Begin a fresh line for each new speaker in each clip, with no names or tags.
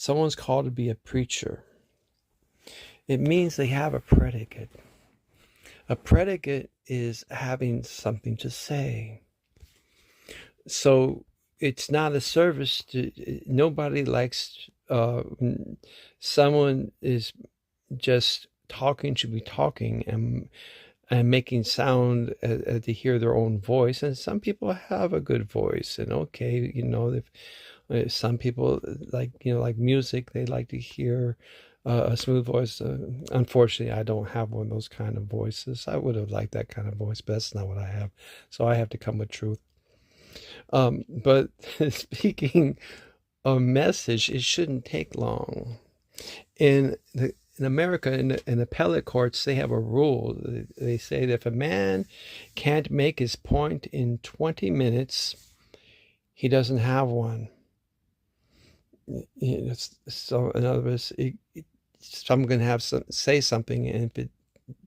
someone's called to be a preacher, it means they have a predicate. A predicate is having something to say. So it's not a service to, nobody likes, someone is just talking to be talking and making sound to hear their own voice. And some people have a good voice, and okay, if some people like music, they like to hear a smooth voice. Unfortunately, I don't have one of those kind of voices. I would have liked that kind of voice, but that's not what I have. So I have to come with truth. But speaking a message, it shouldn't take long. In America, in the appellate courts, they have a rule. They say that if a man can't make his point in 20 minutes, he doesn't have one. So in other words, someone can say something, and if it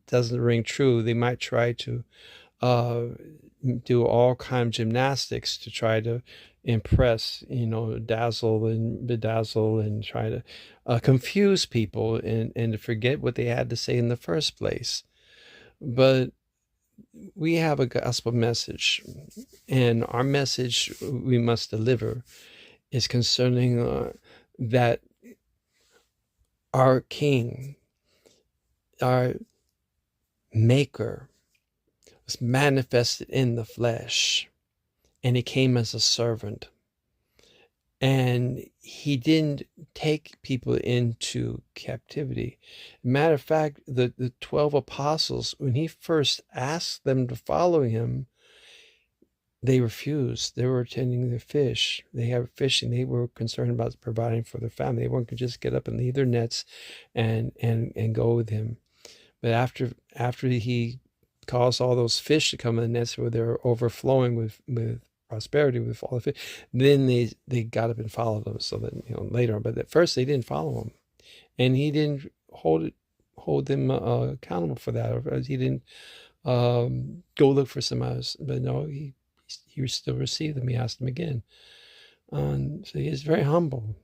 doesn't ring true, they might try to do all kind of gymnastics to try to impress, dazzle and bedazzle, and try to confuse people and to forget what they had to say in the first place. But we have a gospel message, and our message we must deliver is concerning that our King, our Maker, was manifested in the flesh, and he came as a servant, and he didn't take people into captivity. Matter of fact, the 12 apostles, when he first asked them to follow him, they refused. They were tending their fish. They had fishing. They were concerned about providing for their family. They weren't going to just get up and leave their nets and go with him. But after he caused all those fish to come in the nets where they're overflowing with prosperity, with all the fish, then they got up and followed him. So that later on, but at first they didn't follow him, and he didn't hold them accountable for that, or he didn't go look for some others. But no, he still received them. He asked them again. So he is very humble.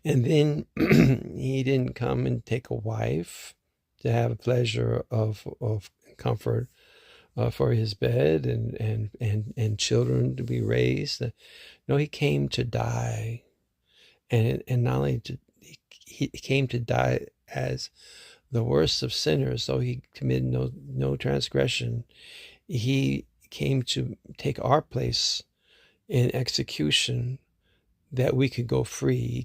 And then he didn't come and take a wife to have a pleasure of comfort for his bed and children to be raised. No, he came to die, and not only he came to die as the worst of sinners, though he committed no transgression. He came to take our place in execution, that we could go free. He